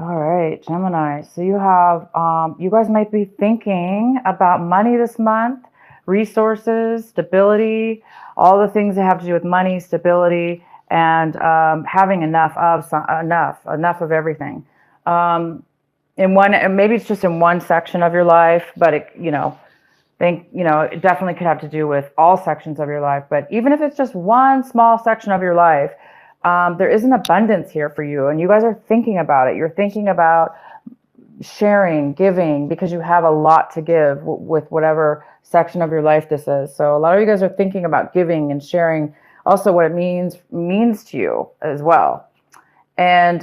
All right, Gemini. So you have, you guys might be thinking about money this month, resources, stability, all the things that have to do with money, stability, and having enough of everything. Um, in one, and maybe it's just in one section of your life, but it definitely could have to do with all sections of your life. But even if it's just one small section of your life, there is an abundance here for you, and you guys are thinking about it. You're thinking about sharing, giving, because you have a lot to give with whatever section of your life this is. So a lot of you guys are thinking about giving and sharing, also what it means to you as well. And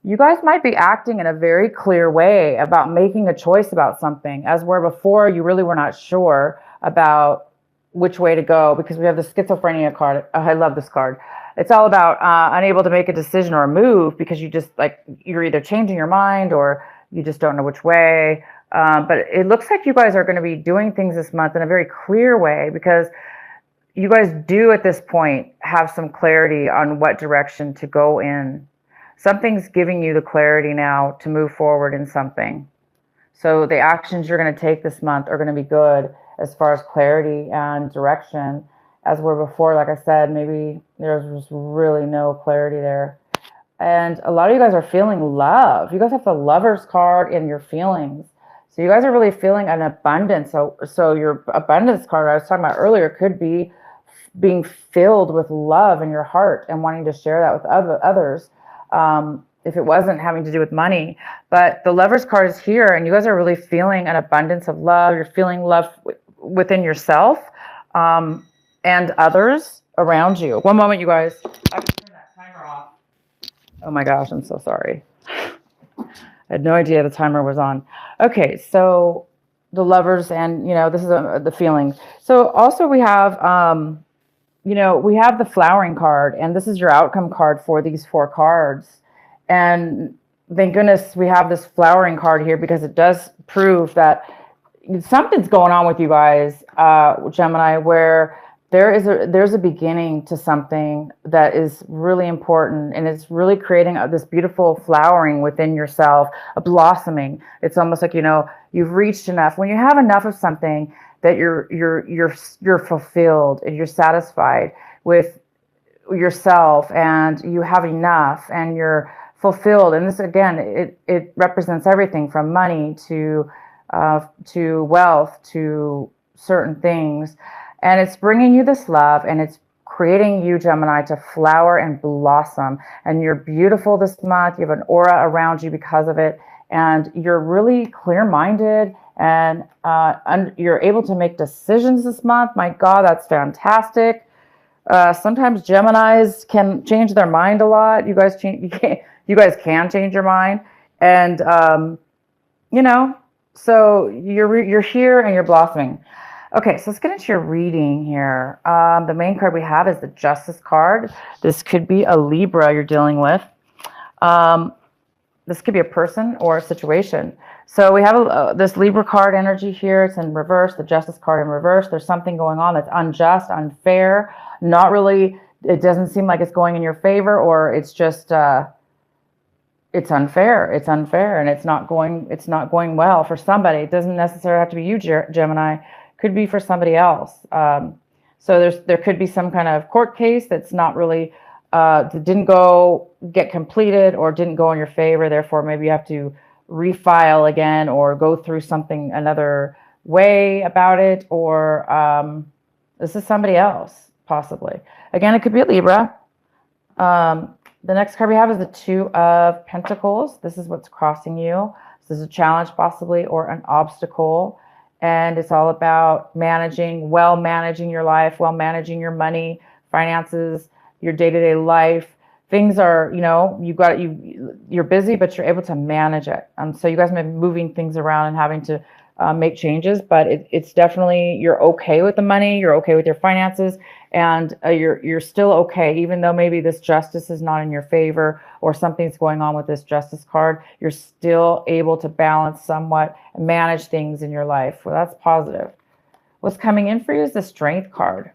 you guys might be acting in a very clear way about making a choice about something, as where before you really were not sure about which way to go, because we have the schizophrenia card. I love this card. It's all about unable to make a decision or a move because you just like you're either changing your mind or you just don't know which way. But it looks like you guys are going to be doing things this month in a very clear way, because you guys do at this point have some clarity on what direction to go in. Something's giving you the clarity now to move forward in something. So the actions you're going to take this month are going to be good as far as clarity and direction. As where before, like I said, maybe there's just really no clarity there. And a lot of you guys are feeling love. You guys have the Lover's card in your feelings. So you guys are really feeling an abundance. So your abundance card I was talking about earlier could be being filled with love in your heart and wanting to share that with others. If it wasn't having to do with money. But the Lover's card is here, and you guys are really feeling an abundance of love. You're feeling love within yourself and others around you. One moment, you guys. I have to turn that timer off. Oh my gosh, I'm so sorry. I had no idea the timer was on. Okay, so the Lovers, and this is the feeling. So also we have, we have the Flowering card, and this is your outcome card for these 4 cards. And thank goodness we have this Flowering card here, because it does prove that something's going on with you guys, Gemini, where there's a beginning to something that is really important, and it's really creating this beautiful flowering within yourself, a blossoming. It's almost like you've reached enough. When you have enough of something, that you're fulfilled and you're satisfied with yourself, and you have enough, and you're fulfilled. And this again, it represents everything from money to wealth to certain things. And it's bringing you this love, and it's creating you, Gemini, to flower and blossom. And you're beautiful this month. You have an aura around you because of it. And you're really clear-minded, and you're able to make decisions this month. My God, that's fantastic. Sometimes Geminis can change their mind a lot. You guys can change your mind. And, so you're here and you're blossoming. Okay, so let's get into your reading here. The main card we have is the Justice card. This could be a Libra you're dealing with. This could be a person or a situation. So we have this Libra card energy here. It's in reverse, the Justice card in reverse. There's something going on that's unjust, unfair, not really, it doesn't seem like it's going in your favor, or it's just, it's unfair. It's unfair, and it's not going well for somebody. It doesn't necessarily have to be you, Gemini. Could be for somebody else. So there could be some kind of court case that's not really didn't get completed, or didn't go in your favor. Therefore, maybe you have to refile again, or go through something another way about it, or this is somebody else possibly. Again, it could be a Libra. The next card we have is the Two of Pentacles. This is what's crossing you. This is a challenge possibly, or an obstacle. And it's all about managing your life, managing your money, finances, your day-to-day life. Things are, you're busy, but you're able to manage it. So you guys may be moving things around and having to make changes, but it's definitely, you're okay with the money, you're okay with your finances, and you're still okay, even though maybe this justice is not in your favor, or something's going on with this Justice card. You're still able to balance somewhat and manage things in your life. Well, that's positive. What's coming in for you is the Strength card.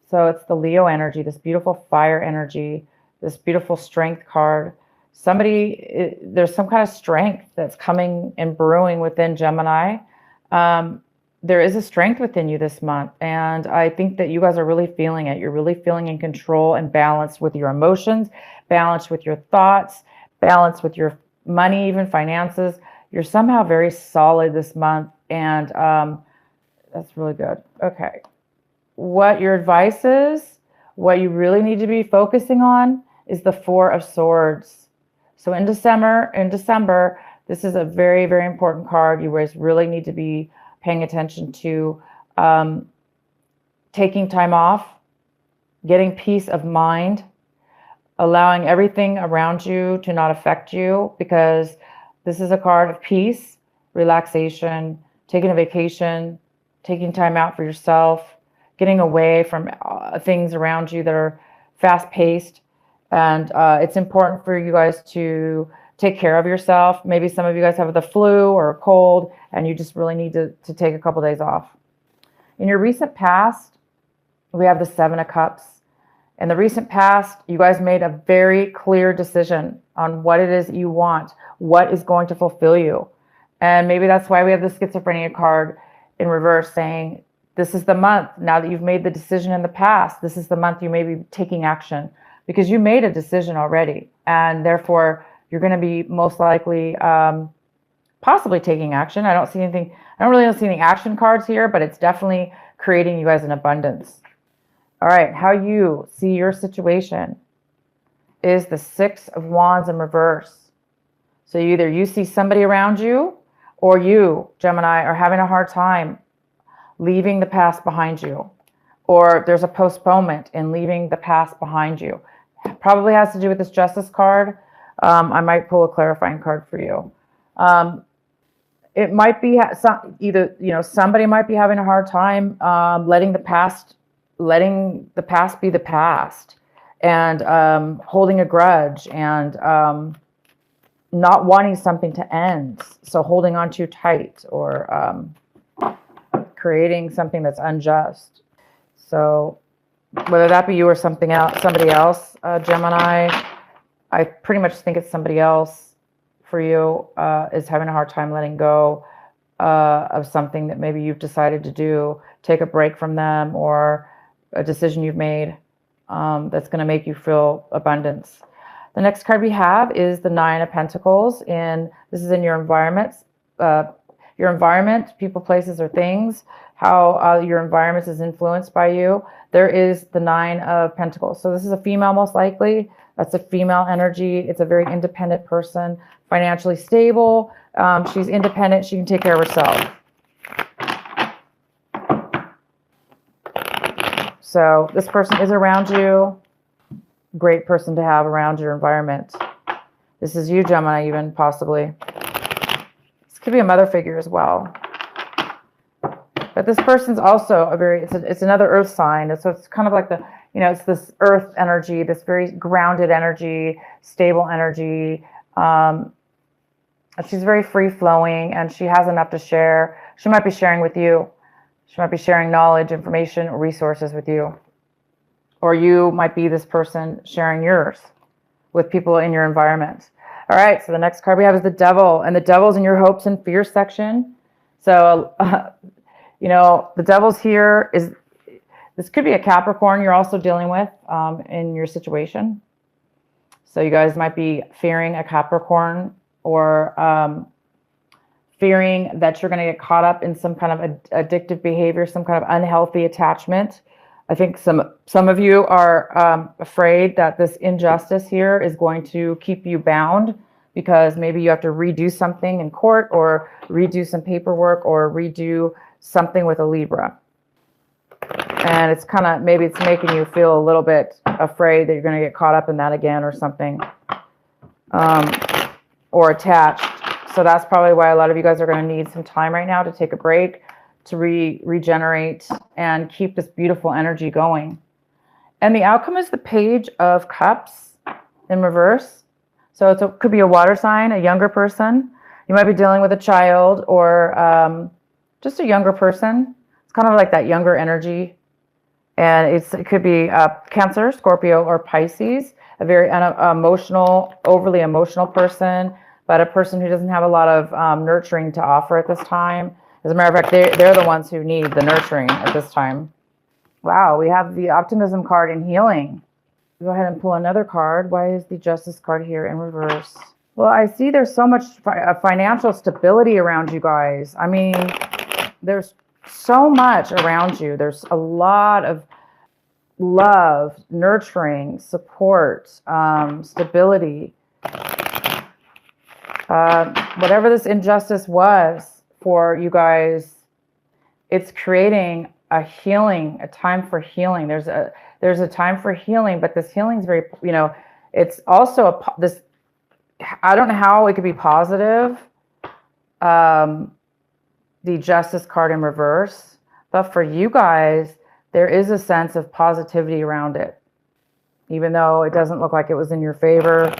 So it's the Leo energy, this beautiful fire energy, this beautiful Strength card. there's some kind of strength that's coming and brewing within Gemini. There is a strength within you this month, and I think that you guys are really feeling it. You're really feeling in control and balanced with your emotions, balanced with your thoughts, balanced with your money, even finances. You're somehow very solid this month, and that's really good. Okay. What your advice is, what you really need to be focusing on is the Four of Swords. So in December, this is a very, very important card. You guys really need to be paying attention to taking time off, getting peace of mind, allowing everything around you to not affect you, because this is a card of peace, relaxation, taking a vacation, taking time out for yourself, getting away from things around you that are fast-paced. And it's important for you guys to take care of yourself. Maybe some of you guys have the flu or a cold, and you just really need to take a couple days off. In your recent past, we have the Seven of Cups. In the recent past, you guys made a very clear decision on what it is you want, what is going to fulfill you. And maybe that's why we have the Schizophrenia card in reverse saying, this is the month, now that you've made the decision in the past, this is the month you may be taking action, because you made a decision already. And therefore, you're going to be most likely possibly taking action. I don't really see any action cards here, but it's definitely creating you guys an abundance. All right, how you see your situation is the Six of Wands in reverse. So either you see somebody around you, or you, Gemini, are having a hard time leaving the past behind you, or there's a postponement in leaving the past behind you. Probably has to do with this Justice card. I might pull a clarifying card for you. It might be somebody might be having a hard time letting the past be the past, and holding a grudge, and not wanting something to end, so holding on too tight, or creating something that's unjust. So whether that be you or somebody else, Gemini, I pretty much think it's somebody else for you is having a hard time letting go of something that maybe you've decided to do, take a break from them, or a decision you've made that's going to make you feel abundance. The next card we have is the Nine of Pentacles. This is in your environment, people, places, or things, how your environment is influenced by you. There is the Nine of Pentacles. So this is a female, most likely. That's a female energy. It's a very independent person, financially stable. She's independent. She can take care of herself. So this person is around you. Great person to have around your environment. This is you, Gemini, even possibly. This could be a mother figure as well. But this person's also it's another earth sign. So it's kind of like it's this earth energy, this very grounded energy, stable energy. She's very free flowing, and she has enough to share. She might be sharing with you. She might be sharing knowledge, information, or resources with you. Or you might be this person sharing yours with people in your environment. All right, so the next card we have is the Devil, and the Devil's in your hopes and fears section. So, the Devil's here this could be a Capricorn you're also dealing with in your situation. So you guys might be fearing a Capricorn, or fearing that you're going to get caught up in some kind of addictive behavior, some kind of unhealthy attachment. I think some of you are afraid that this injustice here is going to keep you bound, because maybe you have to redo something in court, or redo some paperwork, or redo something with a Libra. And it's maybe it's making you feel a little bit afraid that you're going to get caught up in that again, or something, or attached. So that's probably why a lot of you guys are going to need some time right now to take a break, to regenerate, and keep this beautiful energy going. And the outcome is the Page of Cups in reverse. So it could be a water sign, a younger person. You might be dealing with a child, or just a younger person. It's kind of like that younger energy. And it could be Cancer, Scorpio, or Pisces. a very emotional, overly emotional person, but a person who doesn't have a lot of nurturing to offer at this time. As a matter of fact, they're the ones who need the nurturing at this time. Wow, we have the optimism card in healing. Go ahead and pull another card. Why is the justice card here in reverse? Well, I see there's so much financial stability around you guys. I mean, there's so much around you. There's a lot of love, nurturing, support, stability. Whatever this injustice was for you guys, it's creating a healing, a time for healing. There's a time for healing, but this healing is very, it's also this. I don't know how it could be positive. The justice card in reverse, but for you guys, there is a sense of positivity around it, even though it doesn't look like it was in your favor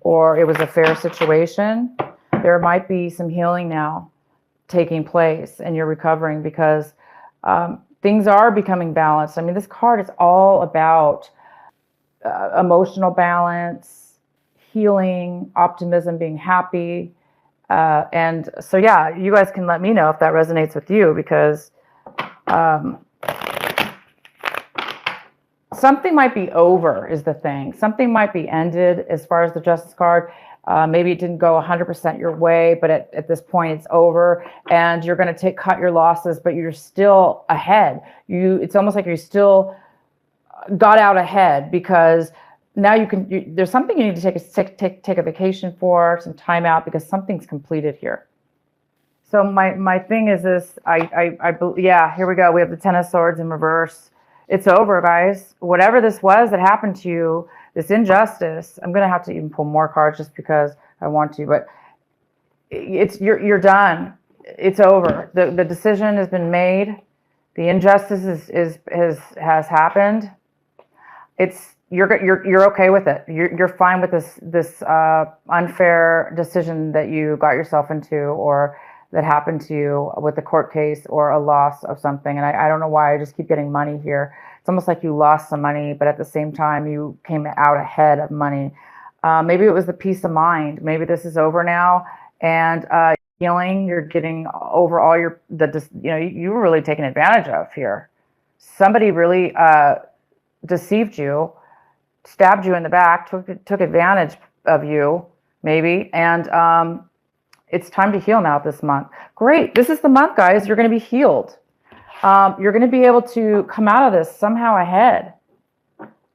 or it was a fair situation. There might be some healing now taking place and you're recovering because things are becoming balanced. I mean, this card is all about emotional balance, healing, optimism, being happy. And so, yeah, you guys can let me know if that resonates with you, because something might be over is the thing. Something might be ended as far as the justice card. Maybe it didn't go 100% your way, but at this point it's over and you're going to cut your losses, but you're still ahead. It's almost like you still got out ahead, because now there's something you need to take a vacation for, some time out, because something's completed here. So my thing is this, yeah, here we go. We have the Ten of Swords in reverse. It's over, guys. Whatever this was that happened to you, this injustice, I'm going to have to even pull more cards just because I want to, but you're done. It's over. The decision has been made. The injustice has happened. You're okay with it. You're fine with this unfair decision that you got yourself into, or that happened to you with the court case or a loss of something. And I don't know why I just keep getting money here. It's almost like you lost some money, but at the same time you came out ahead of money. Maybe it was the peace of mind. Maybe this is over now, and healing. You're getting over all you were really taken advantage of here. Somebody really deceived you, stabbed you in the back, took advantage of you, maybe, and it's time to heal now this month. Great. This is the month, guys. You're going to be healed. You're going to be able to come out of this somehow ahead.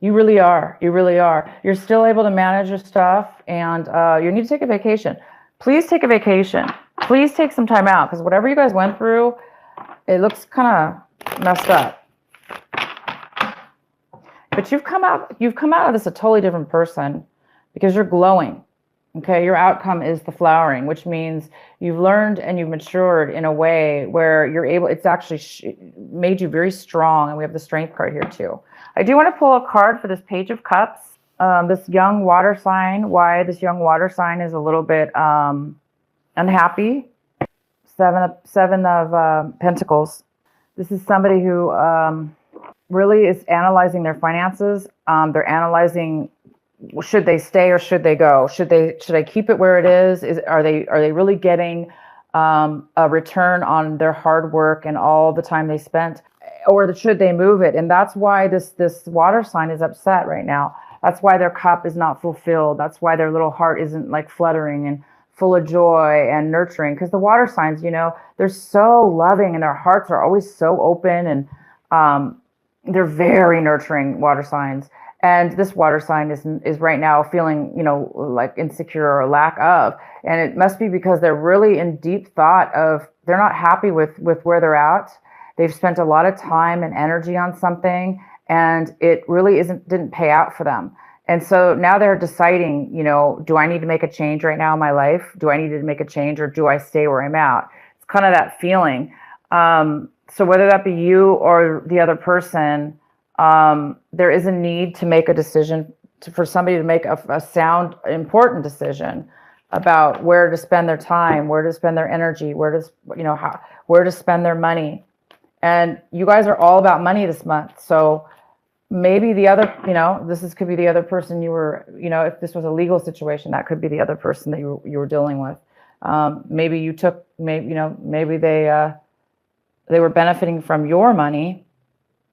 You really are. You really are. You're still able to manage your stuff, and you need to take a vacation. Please take a vacation. Please take some time out, because whatever you guys went through, it looks kind of messed up. But you've come out of this a totally different person, because you're glowing. Okay, your outcome is the flowering, which means you've learned and you've matured in a way where you're able, it's actually made you very strong. And we have the Strength card here too. I do want to pull a card for this Page of Cups. This young water sign, why this young water sign is a little bit unhappy. Seven of Pentacles. This is somebody who really is analyzing their finances. They're analyzing, should they stay or should they go? Should I keep it where it is? Are they really getting a return on their hard work and all the time they spent, or should they move it? And that's why this water sign is upset right now. That's why their cup is not fulfilled. That's why their little heart isn't like fluttering and full of joy and nurturing, because the water signs, they're so loving and their hearts are always so open, and they're very nurturing water signs. And this water sign is right now feeling, like insecure or lack of. And it must be because they're really in deep thought of, they're not happy with where they're at. They've spent a lot of time and energy on something, and it really didn't pay out for them. And so now they're deciding, do I need to make a change right now in my life? Do I need to make a change, or do I stay where I'm at? It's kind of that feeling. So whether that be you or the other person, there is a need to make a decision, for somebody to make a sound, important decision about where to spend their time, where to spend their energy, where to spend their money. And you guys are all about money this month. So maybe the other, could be the other person you were, if this was a legal situation, that could be the other person that you were dealing with. Maybe you took, maybe they were benefiting from your money